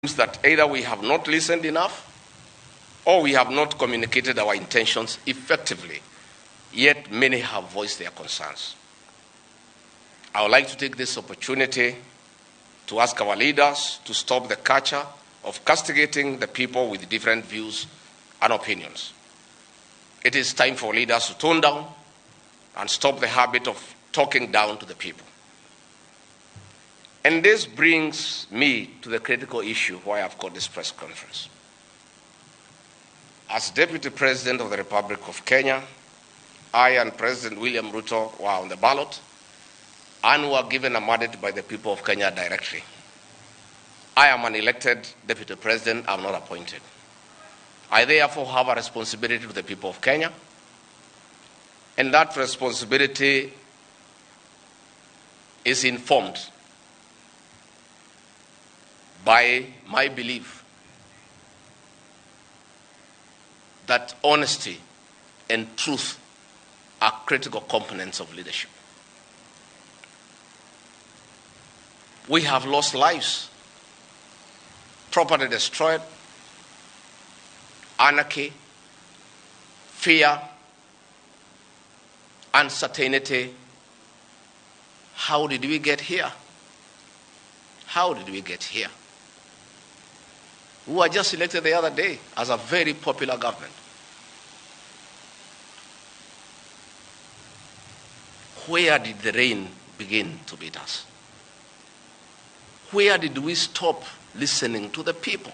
that either we have not listened enough or we have not communicated our intentions effectively, yet many have voiced their concerns. I would like to take this opportunity to ask our leaders to stop the culture of castigating the people with different views and opinions. It is time for leaders to tone down and stop the habit of talking down to the people. And this brings me to the critical issue why I've called this press conference. As Deputy President of the Republic of Kenya, I and President William Ruto were on the ballot and were given a mandate by the people of Kenya directly. I am an elected Deputy President, I'm not appointed. I therefore have a responsibility to the people of Kenya, and that responsibility is informed by my belief that honesty and truth are critical components of leadership. We have lost lives, property destroyed, anarchy, fear, uncertainty. How did we get here? How did we get here? We were just elected the other day as a very popular government. Where did the rain begin to beat us? Where did we stop listening to the people?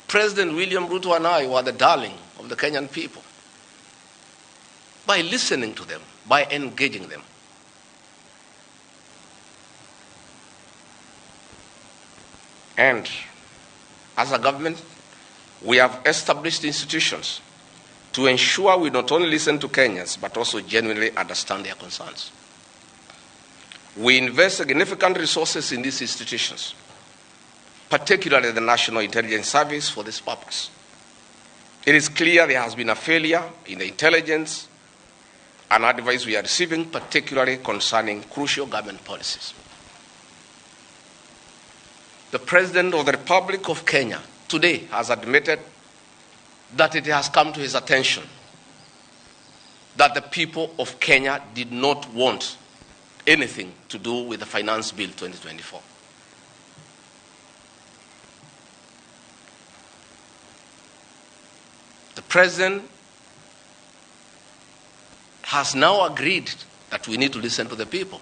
President William Ruto and I were the darling of the Kenyan people by listening to them, by engaging them. And as a government, we have established institutions to ensure we not only listen to Kenyans, but also genuinely understand their concerns. We invest significant resources in these institutions, particularly the National Intelligence Service, for this purpose. It is clear there has been a failure in the intelligence and advice we are receiving, particularly concerning crucial government policies. The President of the Republic of Kenya today has admitted that it has come to his attention that the people of Kenya did not want anything to do with the Finance Bill 2024. The President has now agreed that we need to listen to the people.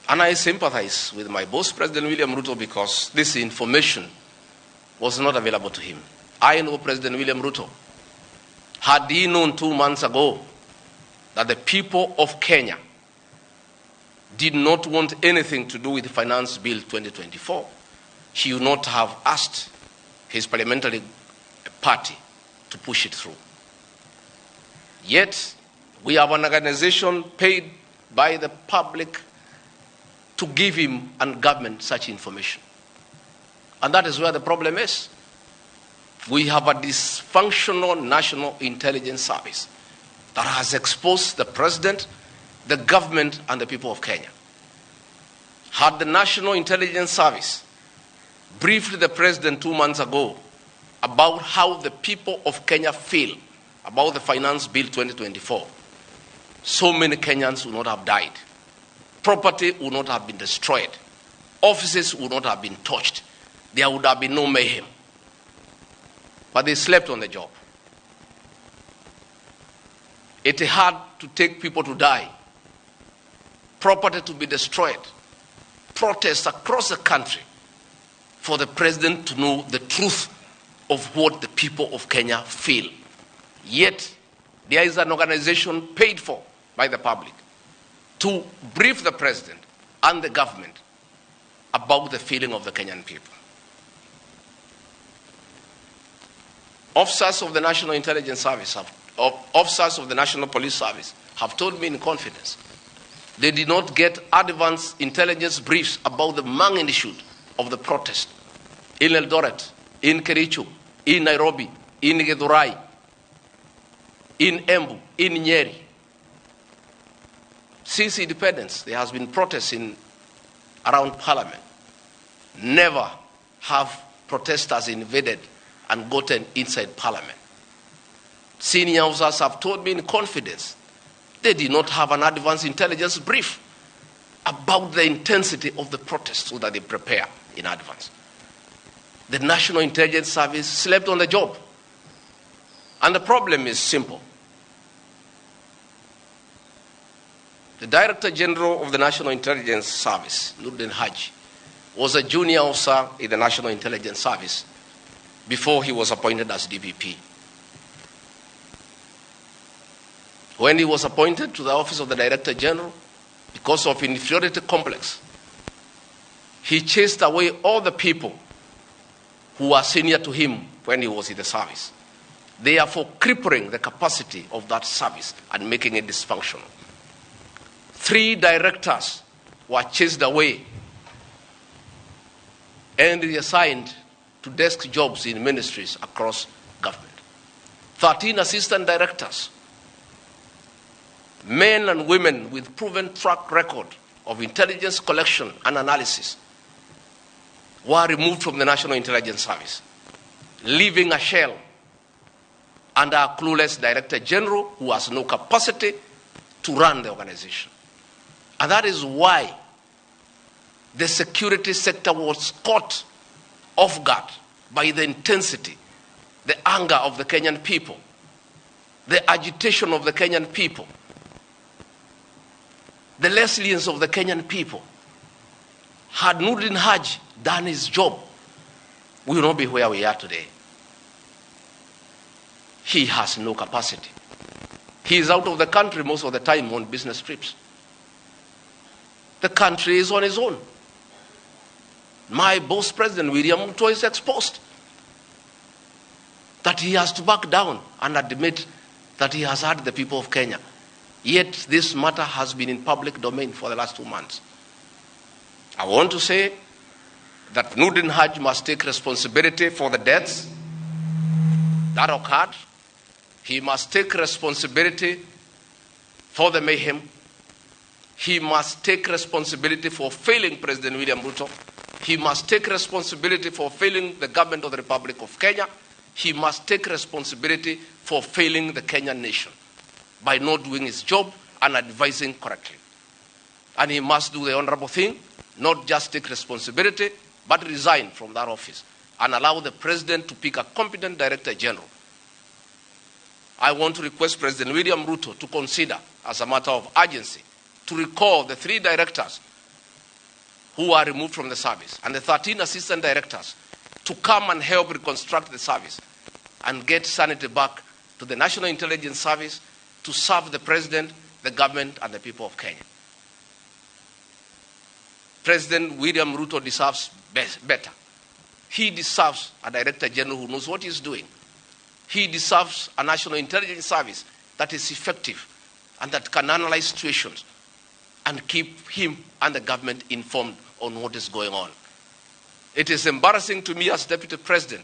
And I sympathize with my boss, President William Ruto, because this information was not available to him. I know President William Ruto. Had he known 2 months ago that the people of Kenya did not want anything to do with the Finance Bill 2024, he would not have asked his parliamentary party to push it through. Yet, we have an organization paid by the public to give him and government such information. And that is where the problem is. We have a dysfunctional National Intelligence Service that has exposed the President, the government, and the people of Kenya. Had the National Intelligence Service briefed the President 2 months ago about how the people of Kenya feel about the Finance Bill 2024, so many Kenyans would not have died. Property would not have been destroyed. Offices would not have been touched. There would have been no mayhem. But they slept on the job. It had to take people to die, property to be destroyed, protests across the country for the President to know the truth of what the people of Kenya feel. Yet, there is an organization paid for by the public to brief the President and the government about the feeling of the Kenyan people. Officers of the National Intelligence Service, officers of the National Police Service have told me in confidence they did not get advance intelligence briefs about the magnitude of the protest in Eldoret, in Kericho, in Nairobi, in Githurai, in Embu, in Nyeri. Since independence, there has been protests around Parliament. Never have protesters invaded and gotten inside Parliament. Senior officers have told me in confidence they did not have an advance intelligence brief about the intensity of the protest so that they prepare in advance. The National Intelligence Service slept on the job. And the problem is simple. The Director General of the National Intelligence Service, Nuruddin Haji, was a junior officer in the National Intelligence Service before he was appointed as DPP. When he was appointed to the office of the Director General, because of inferiority complex, he chased away all the people who were senior to him when he was in the service, therefore crippling the capacity of that service and making it dysfunctional. 3 directors were chased away and reassigned to desk jobs in ministries across government. 13 assistant directors, men and women with proven track record of intelligence collection and analysis, were removed from the National Intelligence Service, leaving a shell under a clueless Director General who has no capacity to run the organization. And that is why the security sector was caught off guard by the intensity, the anger of the Kenyan people, the agitation of the Kenyan people, the resilience of the Kenyan people. Had Nuruddin Haji done his job, we will not be where we are today. He has no capacity. He is out of the country most of the time on business trips. The country is on his own. My boss, President William Ruto, is exposed. That he has to back down and admit that he has hurt the people of Kenya. Yet this matter has been in public domain for the last 2 months. I want to say that Nuruddin Haji must take responsibility for the deaths that occurred. He must take responsibility for the mayhem. He must take responsibility for failing President William Ruto. He must take responsibility for failing the government of the Republic of Kenya. He must take responsibility for failing the Kenyan nation by not doing his job and advising correctly. And he must do the honorable thing, not just take responsibility, but resign from that office and allow the president to pick a competent Director General. I want to request President William Ruto to consider, as a matter of urgency, to recall the 3 directors who are removed from the service and the 13 assistant directors to come and help reconstruct the service and get sanity back to the National Intelligence Service to serve the president, the government, and the people of Kenya. President William Ruto deserves better. He deserves a Director General who knows what he's doing. He deserves a National Intelligence Service that is effective and that can analyze situations and keep him and the government informed on what is going on. It is embarrassing to me as Deputy President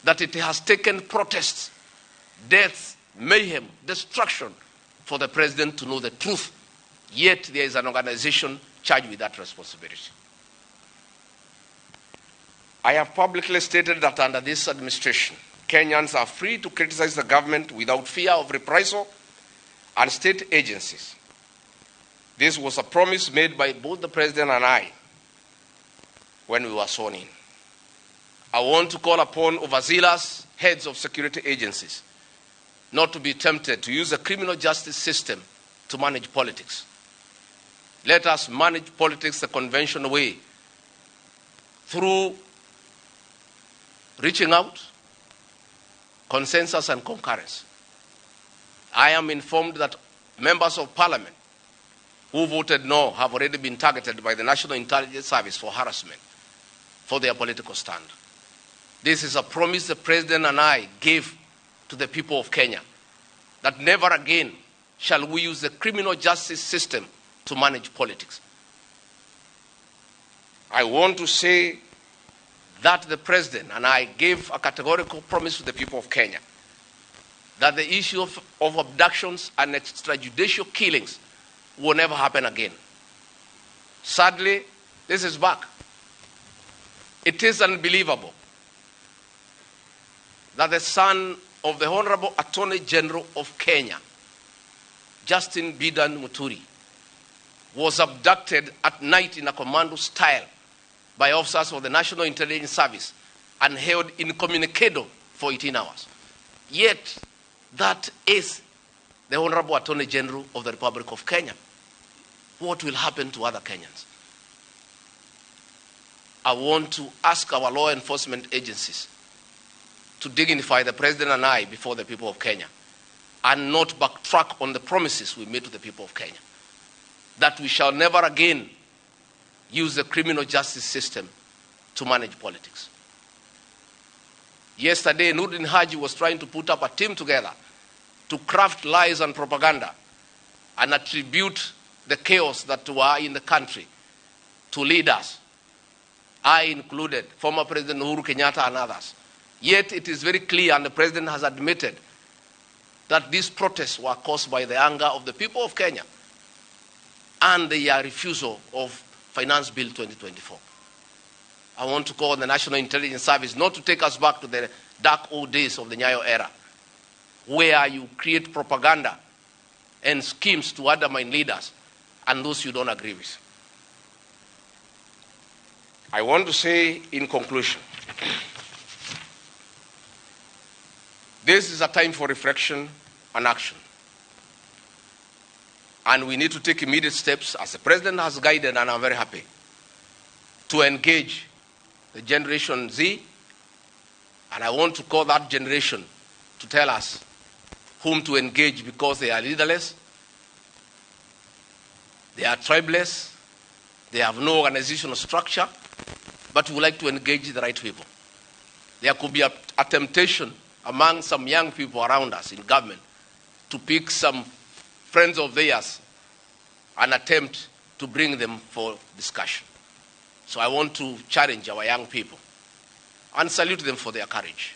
that it has taken protests, deaths, mayhem, destruction for the President to know the truth, yet there is an organization charged with that responsibility. I have publicly stated that under this administration, Kenyans are free to criticize the government without fear of reprisal and state agencies. This was a promise made by both the President and I when we were sworn in. I want to call upon overzealous heads of security agencies not to be tempted to use the criminal justice system to manage politics. Let us manage politics the conventional way, through reaching out, consensus, and concurrence. I am informed that members of Parliament who voted no have already been targeted by the National Intelligence Service for harassment for their political stand. This is a promise the President and I gave to the people of Kenya, that never again shall we use the criminal justice system to manage politics. I want to say that the President and I gave a categorical promise to the people of Kenya that the issue of abductions and extrajudicial killings will never happen again. Sadly, this is back. It is unbelievable that the son of the Honorable Attorney General of Kenya, Justin Bidan Muturi, was abducted at night in a commando style by officers of the National Intelligence Service and held incommunicado for 18 hours. Yet, that is the Honorable Attorney General of the Republic of Kenya. What will happen to other Kenyans? I want to ask our law enforcement agencies to dignify the President and I before the people of Kenya and not backtrack on the promises we made to the people of Kenya, that we shall never again use the criminal justice system to manage politics. Yesterday, Nurdin Haji was trying to put up a team together to craft lies and propaganda and attribute the chaos that were in the country to leaders, I included, former President Uhuru Kenyatta and others. Yet it is very clear, and the President has admitted, that these protests were caused by the anger of the people of Kenya and the refusal of Finance Bill 2024. I want to call on the National Intelligence Service not to take us back to the dark old days of the Nyayo era, where you create propaganda and schemes to undermine leaders and those you don't agree with. I want to say in conclusion, this is a time for reflection and action. And we need to take immediate steps, as the President has guided, and I'm very happy, to engage the Generation Z. And I want to call that generation to tell us whom to engage, because they are leaderless, they are tribeless, they have no organizational structure, but we would like to engage the right people. There could be a temptation among some young people around us in government to pick some friends of theirs and attempt to bring them for discussion. So I want to challenge our young people and salute them for their courage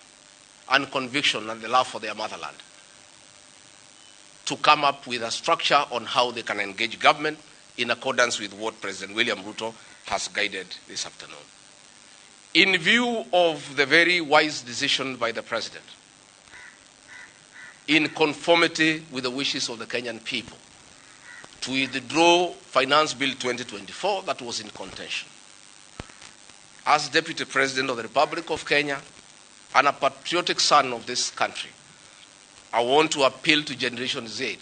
and conviction and the love for their motherland to come up with a structure on how they can engage government in accordance with what President William Ruto has guided this afternoon. In view of the very wise decision by the President, in conformity with the wishes of the Kenyan people, to withdraw Finance Bill 2024 that was in contention, as Deputy President of the Republic of Kenya and a patriotic son of this country, I want to appeal to Generation Z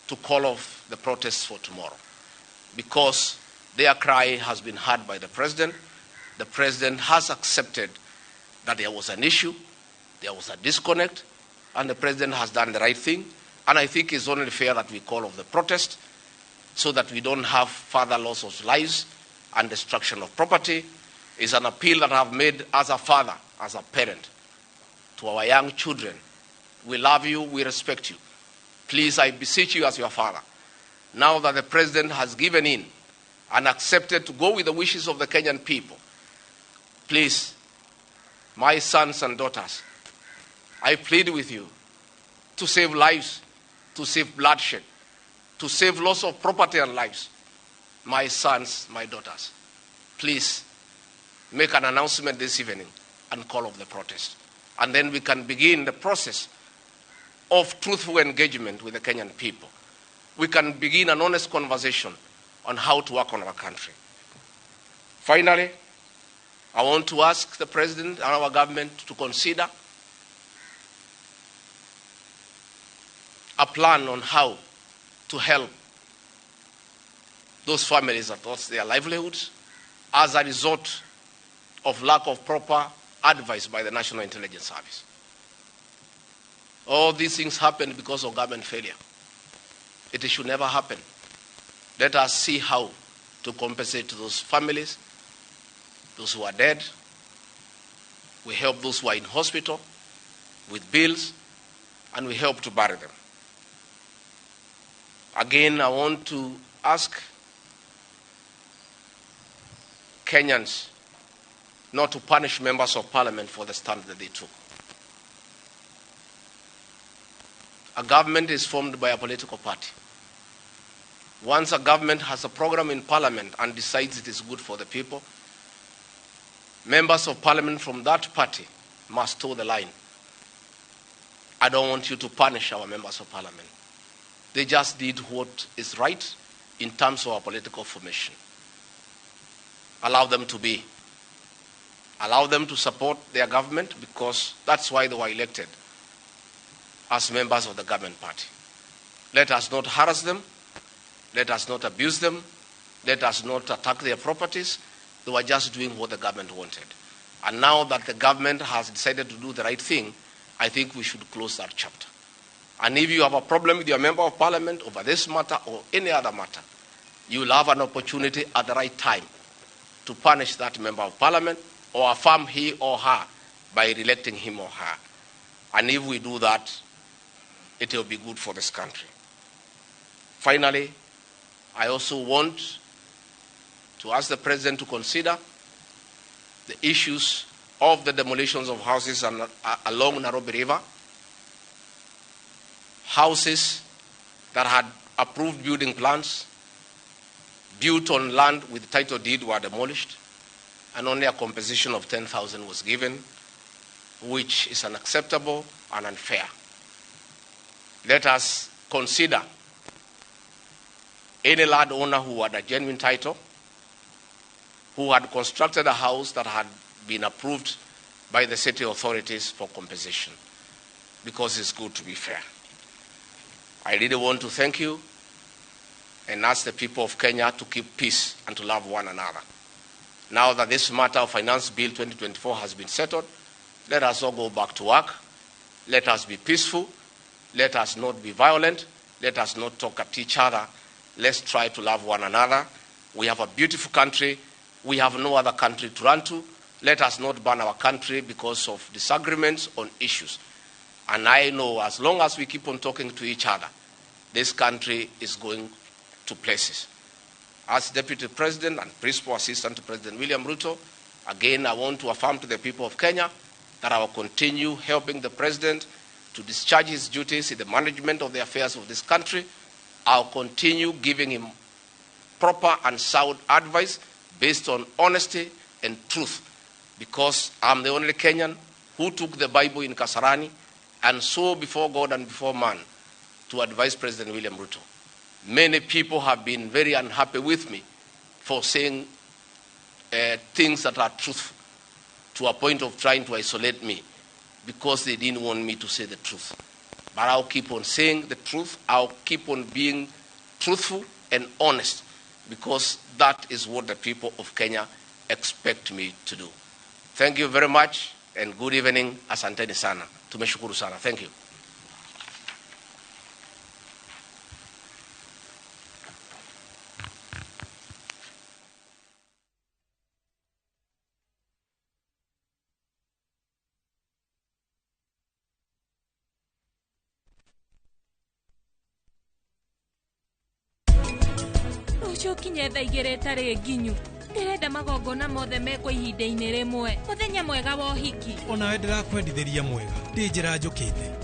to call off the protests for tomorrow, because their cry has been heard by the President. The President has accepted that there was an issue, there was a disconnect, and the President has done the right thing. And I think it's only fair that we call off the protest so that we don't have further loss of lives and destruction of property. It's an appeal that I have made as a father, as a parent, to our young children. We love you, we respect you. Please, I beseech you as your father, now that the President has given in and accepted to go with the wishes of the Kenyan people, please, my sons and daughters, I plead with you to save lives, to save bloodshed, to save loss of property and lives. My sons, my daughters, please make an announcement this evening and call off the protest. And then we can begin the process of truthful engagement with the Kenyan people. We can begin an honest conversation on how to work on our country. Finally, I want to ask the President and our government to consider a plan on how to help those families that lost their livelihoods as a result of lack of proper advice by the National Intelligence Service. All these things happen because of government failure. It should never happen. Let us see how to compensate to those families, those who are dead. We help those who are in hospital with bills, and we help to bury them. Again, I want to ask Kenyans not to punish members of parliament for the stand that they took. A government is formed by a political party. Once a government has a program in parliament and decides it is good for the people, members of parliament from that party must toe the line. I don't want you to punish our members of parliament. They just did what is right in terms of our political formation. Allow them to be. Allow them to support their government because that's why they were elected as members of the government party. Let us not harass them. Let us not abuse them. Let us not attack their properties. They were just doing what the government wanted. And now that the government has decided to do the right thing, I think we should close that chapter. And if you have a problem with your member of parliament over this matter or any other matter, you will have an opportunity at the right time to punish that member of parliament or affirm he or her by re-electing him or her. And if we do that, it will be good for this country. Finally, I also want to ask the President to consider the issues of the demolitions of houses along Nairobi River. Houses that had approved building plans, built on land with title deed, were demolished, and only a compensation of 10,000 was given, which is unacceptable and unfair. Let us consider any landowner who had a genuine title, who had constructed a house that had been approved by the city authorities for compensation, because it's good to be fair. I really want to thank you and ask the people of Kenya to keep peace and to love one another. Now that this matter of Finance Bill 2024 has been settled, let us all go back to work. Let us be peaceful. Let us not be violent. Let us not talk at each other. Let's try to love one another. We have a beautiful country. We have no other country to run to. Let us not burn our country because of disagreements on issues. And I know as long as we keep on talking to each other, this country is going to places. As Deputy President and Principal Assistant to President William Ruto, again, I want to affirm to the people of Kenya that I will continue helping the President to discharge his duties in the management of the affairs of this country. I'll continue giving him proper and sound advice based on honesty and truth, because I'm the only Kenyan who took the Bible in Kasarani and swore before God and before man to advise President William Ruto. Many people have been very unhappy with me for saying things that are truthful to a point of trying to isolate me because they didn't want me to say the truth. But I'll keep on saying the truth. I'll keep on being truthful and honest, because that is what the people of Kenya expect me to do. Thank you very much and good evening. Asanteni sana. Tumeshukuru sana. Thank you. Rũciũ kinye thaa 2 tarĩ nginyu. Ndirenda magongona mothe mekwo ihinda-inĩ rĩmwe. Mũthenya mwega wa ũhiki. Ona we ndĩrakwendithĩria mwega. Ndĩ njĩra njũkĩte.